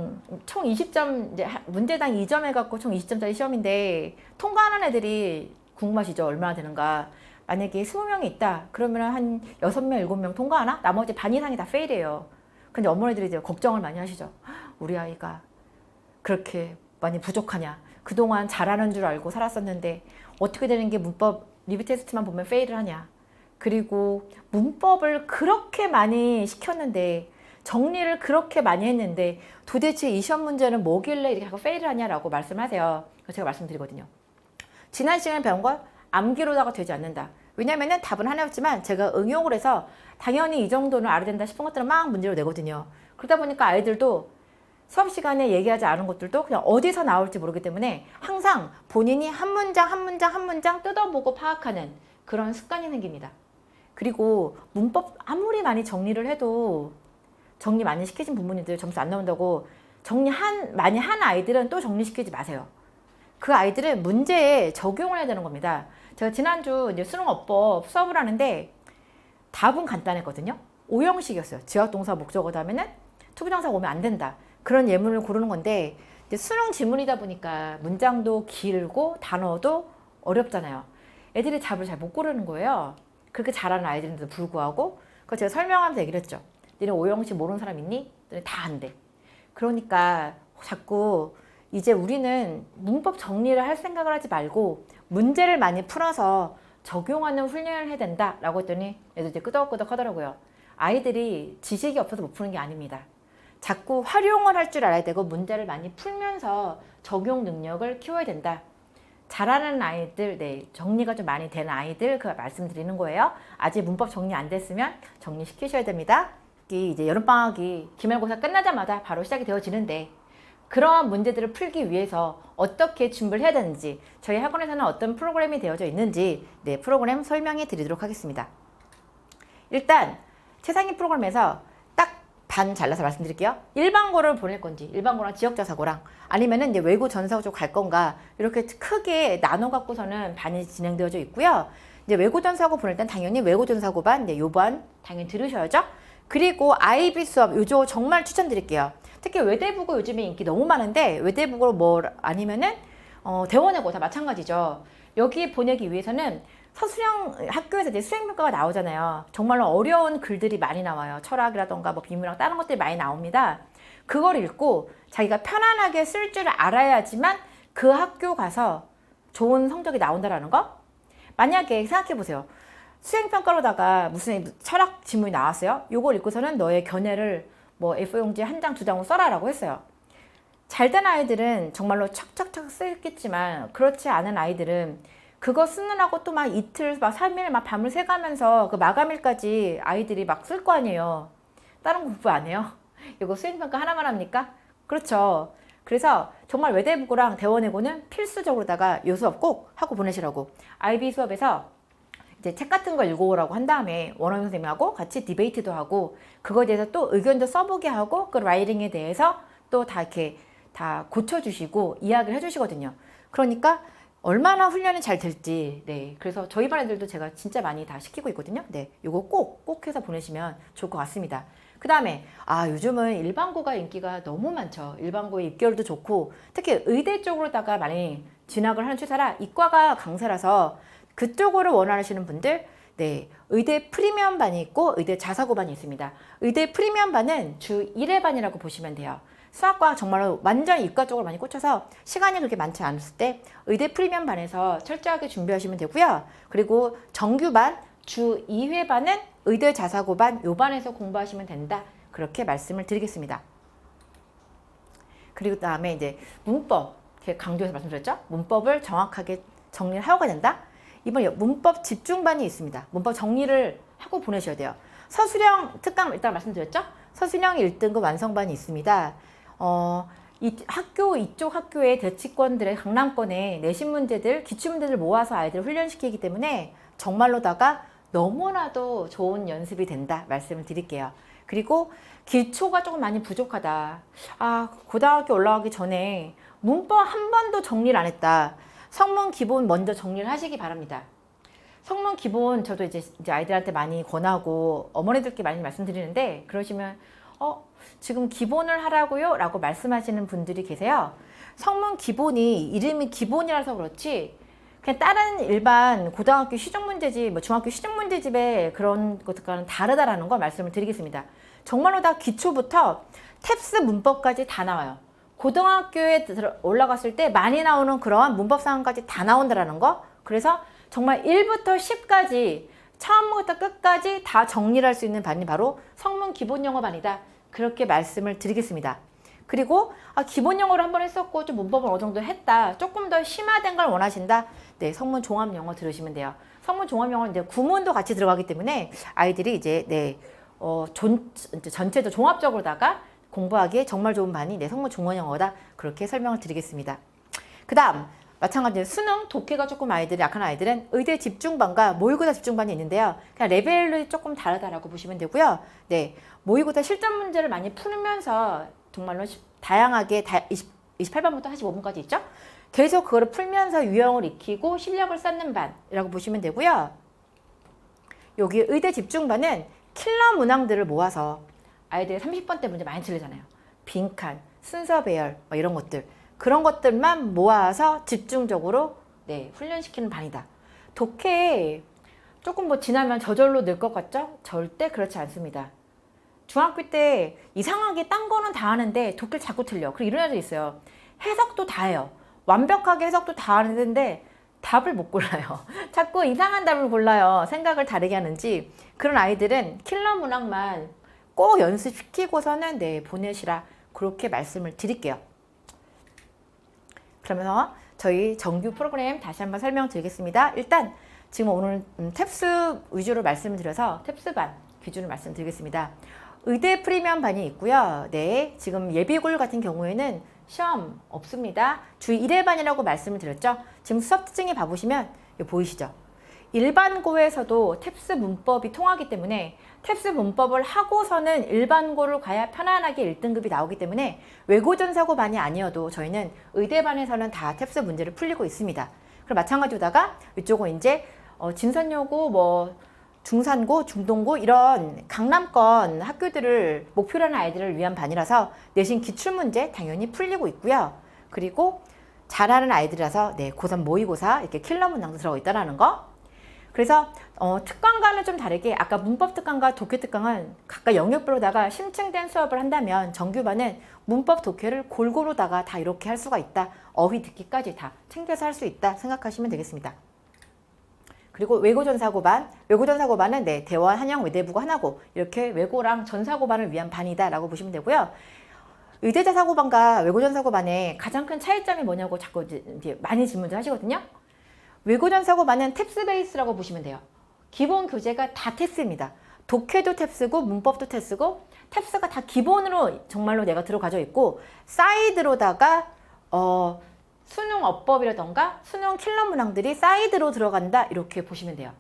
총 20점, 이제 문제당 2점 해갖고 총 20점짜리 시험인데 통과하는 애들이 궁금하시죠? 얼마나 되는가. 만약에 20명이 있다. 그러면 한 6명, 7명 통과하나? 나머지 반 이상이 다 페일이에요. 근데 어머니들이 이제 걱정을 많이 하시죠. 우리 아이가 그렇게 많이 부족하냐. 그동안 잘하는 줄 알고 살았었는데 어떻게 되는 게 문법 리뷰 테스트만 보면 페일을 하냐. 그리고 문법을 그렇게 많이 시켰는데 정리를 그렇게 많이 했는데 도대체 이 시험 문제는 뭐길래 이렇게 하고 페일을 하냐라고 말씀하세요. 그래서 제가 말씀드리거든요. 지난 시간에 배운 걸 암기로다가 되지 않는다. 왜냐면은 답은 하나였지만 제가 응용을 해서 당연히 이 정도는 알아야 된다 싶은 것들은 막 문제로 내거든요. 그러다 보니까 아이들도 수업 시간에 얘기하지 않은 것들도 그냥 어디서 나올지 모르기 때문에 항상 본인이 한 문장 한 문장 한 문장 뜯어보고 파악하는 그런 습관이 생깁니다. 그리고 문법 아무리 많이 정리를 해도 정리 많이 시키신 부모님들 점수 안 나온다고 많이 한 아이들은 또 정리시키지 마세요. 그 아이들은 문제에 적용을 해야 되는 겁니다. 제가 지난주 이제 수능어법 수업을 하는데 답은 간단했거든요. 5형식이었어요. 지역동사 목적어 다음에는 투부정사가 오면 안 된다. 그런 예문을 고르는 건데 이제 수능 지문이다 보니까 문장도 길고 단어도 어렵잖아요. 애들이 답을 잘 못 고르는 거예요. 그렇게 잘하는 아이들인데도 불구하고 그거 제가 설명하면서 얘기를 했죠. 너네 오형식 모르는 사람 있니? 너네 다 안 돼. 그러니까 자꾸 이제 우리는 문법 정리를 할 생각을 하지 말고 문제를 많이 풀어서 적용하는 훈련을 해야 된다라고 했더니 애들 이제 끄덕끄덕 하더라고요. 아이들이 지식이 없어서 못 푸는 게 아닙니다. 자꾸 활용을 할 줄 알아야 되고 문제를 많이 풀면서 적용 능력을 키워야 된다. 잘하는 아이들, 네, 정리가 좀 많이 된 아이들 그 말씀드리는 거예요. 아직 문법 정리 안 됐으면 정리시키셔야 됩니다. 이제 여름방학이 기말고사 끝나자마자 바로 시작이 되어지는데 그러한 문제들을 풀기 위해서 어떻게 준비를 해야 되는지 저희 학원에서는 어떤 프로그램이 되어져 있는지 네, 프로그램 설명해 드리도록 하겠습니다. 일단 최상위 프로그램에서 딱 반 잘라서 말씀드릴게요. 일반고를 보낼 건지 일반고랑 지역자사고랑 아니면은 이제 외고 전사고 쪽 갈 건가 이렇게 크게 나눠 갖고서는 반이 진행되어져 있고요. 이제 외고 전사고 보낼 땐 당연히 외고 전사고 반, 이제 요반 당연히 들으셔야죠. 그리고 IB 수업 요조 정말 추천드릴게요. 특히 외대국어 요즘에 인기 너무 많은데 외대국어 뭐 아니면은 대원외고 다 마찬가지죠. 여기 보내기 위해서는 서술형 학교에서 이제 수행평가가 나오잖아요. 정말로 어려운 글들이 많이 나와요. 철학이라던가 뭐 비문학 다른 것들이 많이 나옵니다. 그걸 읽고 자기가 편안하게 쓸 줄 알아야지만 그 학교 가서 좋은 성적이 나온다라는 거. 만약에 생각해 보세요. 수행평가로다가 무슨 철학 지문이 나왔어요. 요걸 읽고서는 너의 견해를 뭐 A4용지 한 장, 두 장으로 써라라고 했어요. 잘된 아이들은 정말로 척척척 쓰겠지만 그렇지 않은 아이들은 그거 쓰느라고 또 막 이틀, 막 3일, 막 밤을 새가면서 그 마감일까지 아이들이 막 쓸 거 아니에요. 다른 공부 안 해요? 이거 수행평가 하나만 합니까? 그렇죠. 그래서 정말 외대국어랑 대원외고는 필수적으로다가 요 수업 꼭 하고 보내시라고. IB 수업에서 이제 책 같은 거 읽어오라고 한 다음에 원어민 선생님하고 같이 디베이트도 하고 그거에 대해서 또 의견도 써보게 하고 그 라이팅에 대해서 또 다 이렇게 다 고쳐주시고 이야기를 해주시거든요. 그러니까 얼마나 훈련이 잘 될지, 네. 그래서 저희 반 애들도 제가 진짜 많이 다 시키고 있거든요. 네. 요거 꼭 해서 보내시면 좋을 것 같습니다. 그 다음에, 요즘은 일반고가 인기가 너무 많죠. 일반고의 입결도 좋고, 특히 의대 쪽으로다가 많이 진학을 하는 추세라 이과가 강세라서 그쪽으로 원하시는 분들, 네. 의대 프리미엄 반이 있고, 의대 자사고 반이 있습니다. 의대 프리미엄 반은 주 1회 반이라고 보시면 돼요. 수학과 정말로 완전 이과 쪽으로 많이 꽂혀서 시간이 그렇게 많지 않았을 때 의대 프리미엄 반에서 철저하게 준비하시면 되고요. 그리고 정규반 주 2회 반은 의대 자사고 반 요 반에서 공부하시면 된다. 그렇게 말씀을 드리겠습니다. 그리고 다음에 이제 문법 강조해서 말씀드렸죠. 문법을 정확하게 정리를 하고 가야 된다. 이번에 문법 집중반이 있습니다. 문법 정리를 하고 보내셔야 돼요. 서술형 특강 일단 말씀드렸죠. 서술형 1등급 완성반이 있습니다. 이쪽 학교의 대치권들의 강남권의 내신 문제들, 기출 문제들 모아서 아이들을 훈련시키기 때문에 정말로다가 너무나도 좋은 연습이 된다 말씀을 드릴게요. 그리고 기초가 조금 많이 부족하다. 고등학교 올라가기 전에 문법 한 번도 정리를 안 했다. 성문 기본 먼저 정리를 하시기 바랍니다. 성문 기본 저도 이제 아이들한테 많이 권하고 어머니들께 많이 말씀드리는데 그러시면 지금 기본을 하라고요? 라고 말씀하시는 분들이 계세요. 성문 기본이 이름이 기본이라서 그렇지 그냥 다른 일반 고등학교 시중문제집, 뭐 중학교 시중문제집의 그런 것과는 다르다라는 거 말씀을 드리겠습니다. 정말로 다 기초부터 탭스 문법까지 다 나와요. 고등학교에 올라갔을 때 많이 나오는 그러한 문법 상황까지 다 나온다라는 거. 그래서 정말 1부터 10까지 처음부터 끝까지 다 정리를 할 수 있는 반이 바로 성문 기본 영어 반이다. 그렇게 말씀을 드리겠습니다. 그리고 기본 영어를 한번 했었고 좀 문법을 어느 정도 했다. 조금 더 심화된 걸 원하신다. 네, 성문 종합 영어 들으시면 돼요. 성문 종합 영어는 이제 구문도 같이 들어가기 때문에 아이들이 이제 전체도 종합적으로다가 공부하기에 정말 좋은 반이 성문 종합 영어다. 그렇게 설명을 드리겠습니다. 그다음 마찬가지로 수능, 독해가 조금 아이들이 약한 아이들은 의대 집중반과 모의고사 집중반이 있는데요. 그냥 레벨이 조금 다르다라고 보시면 되고요. 네, 모의고사 실전 문제를 많이 풀면서 정말로 다양하게 28반부터 45분까지 있죠. 계속 그거를 풀면서 유형을 익히고 실력을 쌓는 반이라고 보시면 되고요. 여기 의대 집중반은 킬러 문항들을 모아서 아이들이 30번대 문제 많이 틀리잖아요. 빈칸, 순서 배열 이런 것들. 그런 것들만 모아서 집중적으로 훈련시키는 반이다. 독해 조금 뭐 지나면 저절로 늘 것 같죠? 절대 그렇지 않습니다. 중학교 때 이상하게 딴 거는 다 하는데 독해를 자꾸 틀려. 그리고 이런 애들 있어요. 해석도 다 해요. 완벽하게 해석도 다 하는데 답을 못 골라요. 자꾸 이상한 답을 골라요. 생각을 다르게 하는지. 그런 아이들은 킬러 문항만 꼭 연습시키고서는 네, 보내시라. 그렇게 말씀을 드릴게요. 그러면서 저희 정규 프로그램 다시 한번 설명드리겠습니다. 일단 지금 오늘 탭스 위주로 말씀을 드려서 탭스반 기준을 말씀드리겠습니다. 의대 프리미엄 반이 있고요. 네, 지금 예비고일 같은 경우에는 시험 없습니다. 주 1회반이라고 말씀을 드렸죠. 지금 수업 특징에 봐보시면 보이시죠? 일반고에서도 탭스 문법이 통하기 때문에 탭스 문법을 하고서는 일반고를 가야 편안하게 1등급이 나오기 때문에 외고전사고반이 아니어도 저희는 의대반에서는 다 탭스 문제를 풀리고 있습니다. 그럼 마찬가지로다가 이쪽은 이제 진선여고 뭐 중산고, 중동고 이런 강남권 학교들을 목표로 하는 아이들을 위한 반이라서 내신 기출문제 당연히 풀리고 있고요. 그리고 잘하는 아이들이라서 네, 고3 모의고사 이렇게 킬러 문항도 들어가 있다는 거. 그래서 특강과는 좀 다르게 아까 문법 특강과 독해 특강은 각각 영역별로다가 심층된 수업을 한다면 정규반은 문법 독해를 골고루다가 다 이렇게 할 수가 있다. 어휘 듣기까지 다 챙겨서 할 수 있다 생각하시면 되겠습니다. 그리고 외고전사고반은 네, 대원, 한영, 외대부고 하나고 이렇게 외고랑 전사고반을 위한 반이다라고 보시면 되고요. 의대자사고반과 외고전사고반의 가장 큰 차이점이 뭐냐고 자꾸 이제 많이 질문을 하시거든요. 외고전사고반은 탭스 베이스라고 보시면 돼요. 기본 교재가 다 탭스입니다. 독해도 탭스고 문법도 탭스고 탭스가 다 기본으로 정말로 내가 들어가져 있고 사이드로다가 수능 어법이라던가 수능 킬러 문항들이 사이드로 들어간다 이렇게 보시면 돼요.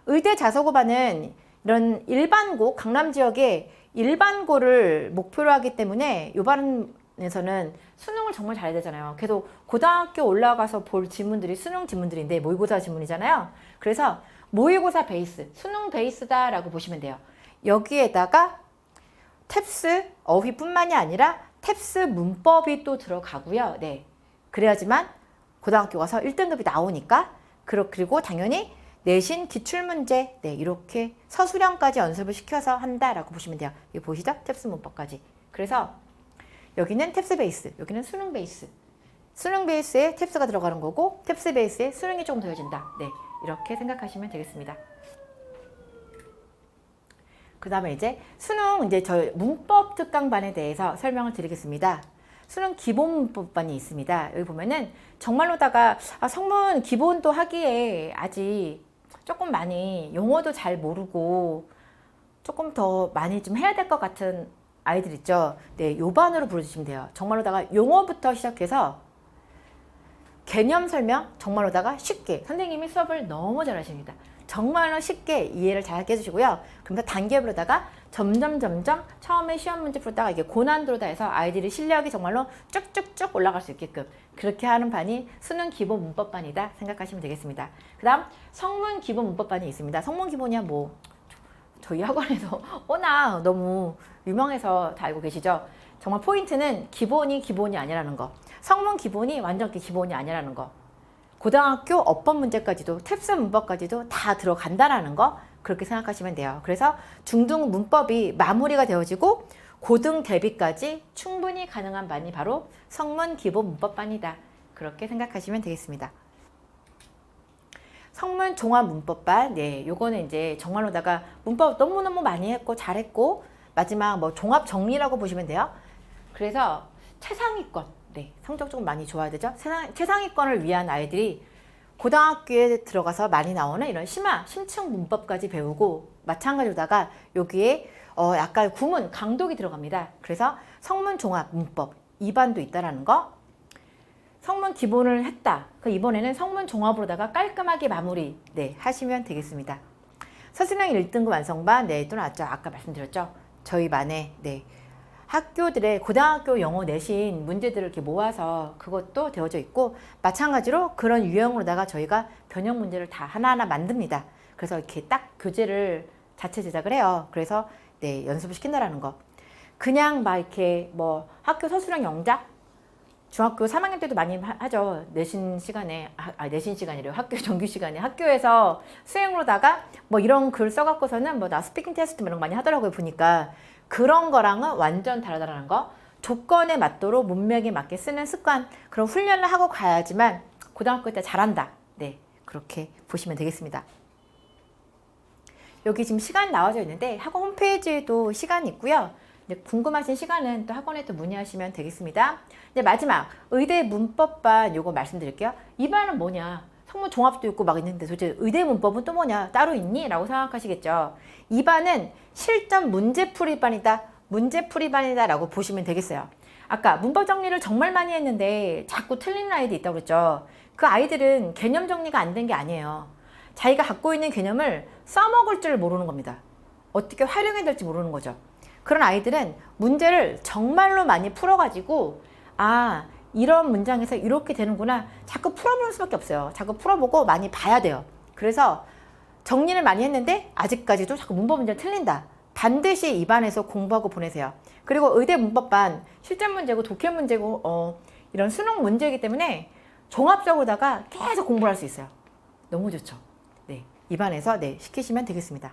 의대 자사고반은 이런 일반고, 강남 지역의 일반고를 목표로 하기 때문에 이 반에서는 수능을 정말 잘해야 되잖아요. 계속 고등학교 올라가서 볼 지문들이 수능 지문들인데 모의고사 지문이잖아요. 그래서 모의고사 베이스, 수능 베이스다라고 보시면 돼요. 여기에다가 탭스 어휘뿐만이 아니라 탭스 문법이 또 들어가고요. 네. 그래야지만 고등학교 가서 1등급이 나오니까 그리고 당연히 내신 기출문제 네, 이렇게 서술형까지 연습을 시켜서 한다라고 보시면 돼요. 여기 보시죠? 탭스 문법까지. 그래서 여기는 탭스 베이스, 여기는 수능 베이스. 수능 베이스에 탭스가 들어가는 거고 탭스 베이스에 수능이 조금 더해진다. 네, 이렇게 생각하시면 되겠습니다. 그 다음에 이제 수능 이제 저희 문법 특강반에 대해서 설명을 드리겠습니다. 수능 기본 문법반이 있습니다. 여기 보면은 정말로다가 성문 기본도 하기에 아직 조금 많이 용어도 잘 모르고 조금 더 많이 좀 해야 될 것 같은 아이들 있죠. 네, 요 반으로 불러주시면 돼요. 정말로다가 용어부터 시작해서 개념 설명 정말로다가 쉽게 선생님이 수업을 너무 잘하십니다. 정말로 쉽게 이해를 잘 해주시고요. 그러면서 단계별로다가 점점 처음에 시험 문제 풀다가 이게 고난도로다 해서 아이들이 실력이 정말로 쭉쭉쭉 올라갈 수 있게끔 그렇게 하는 반이 수능 기본 문법반이다 생각하시면 되겠습니다. 그 다음 성문 기본 문법반이 있습니다. 성문 기본이야 뭐 저희 학원에서 워낙 너무 유명해서 다 알고 계시죠. 정말 포인트는 기본이 아니라는 거. 성문 기본이 완전 기본이 아니라는 거. 고등학교 어법 문제까지도 탭스 문법까지도 다 들어간다라는 거 그렇게 생각하시면 돼요. 그래서 중등 문법이 마무리가 되어지고 고등 대비까지 충분히 가능한 반이 바로 성문 기본 문법반이다. 그렇게 생각하시면 되겠습니다. 성문 종합 문법반, 네, 요거는 이제 정말로다가 문법 너무너무 많이 했고 잘했고 마지막 뭐 종합 정리라고 보시면 돼요. 그래서 최상위권. 네, 성적 조금 많이 좋아야 되죠. 최상위권을 위한 아이들이 고등학교에 들어가서 많이 나오는 이런 심층 문법까지 배우고 마찬가지로다가 여기에 약간 구문, 강독이 들어갑니다. 그래서 성문 종합 문법 2반도 있다라는 거. 성문 기본을 했다. 이번에는 성문 종합으로다가 깔끔하게 마무리 네, 하시면 되겠습니다. 서술형 1등급 완성반 네, 또 나왔죠. 아까 말씀드렸죠. 저희 반에 네. 학교들의 고등학교 영어 내신 문제들을 이렇게 모아서 그것도 되어져 있고 마찬가지로 그런 유형으로다가 저희가 변형 문제를 다 하나하나 만듭니다. 그래서 이렇게 딱 교재를 자체 제작을 해요. 그래서 네, 연습을 시킨다라는 거. 그냥 막 이렇게 뭐 학교 서술형 영작 중학교 3학년 때도 많이 하죠. 내신 시간에, 내신 시간이래요. 학교 정규 시간에 학교에서 수행으로다가 뭐 이런 글 써갖고서는 뭐 나 스피킹 테스트 이런 거 많이 하더라고요. 보니까 그런 거랑은 완전 다르다는 거. 조건에 맞도록 문맥에 맞게 쓰는 습관, 그런 훈련을 하고 가야지만 고등학교 때 잘한다. 네, 그렇게 보시면 되겠습니다. 여기 지금 시간 나와져 있는데 학원 홈페이지에도 시간이 있고요. 궁금하신 시간은 또 학원에 또 문의하시면 되겠습니다. 이제 마지막 의대 문법반 요거 말씀드릴게요. 이 반은 뭐냐? 성문 종합도 있고 막 있는데 도대체 의대 문법은 또 뭐냐? 따로 있니? 라고 생각하시겠죠. 이 반은 실전 문제풀이반이다. 문제풀이반이다 라고 보시면 되겠어요. 아까 문법 정리를 정말 많이 했는데 자꾸 틀리는 아이들이 있다고 그랬죠. 그 아이들은 개념 정리가 안 된 게 아니에요. 자기가 갖고 있는 개념을 써먹을 줄 모르는 겁니다. 어떻게 활용해야 될지 모르는 거죠. 그런 아이들은 문제를 정말로 많이 풀어가지고 아, 이런 문장에서 이렇게 되는구나. 자꾸 풀어보는 수밖에 없어요. 자꾸 풀어보고 많이 봐야 돼요. 그래서 정리를 많이 했는데 아직까지도 자꾸 문법 문제 틀린다. 반드시 입안에서 공부하고 보내세요. 그리고 의대 문법반 실전 문제고 독해 문제고 이런 수능 문제이기 때문에 종합적으로다가 계속 공부를 할 수 있어요. 너무 좋죠. 네, 입안에서 네, 시키시면 되겠습니다.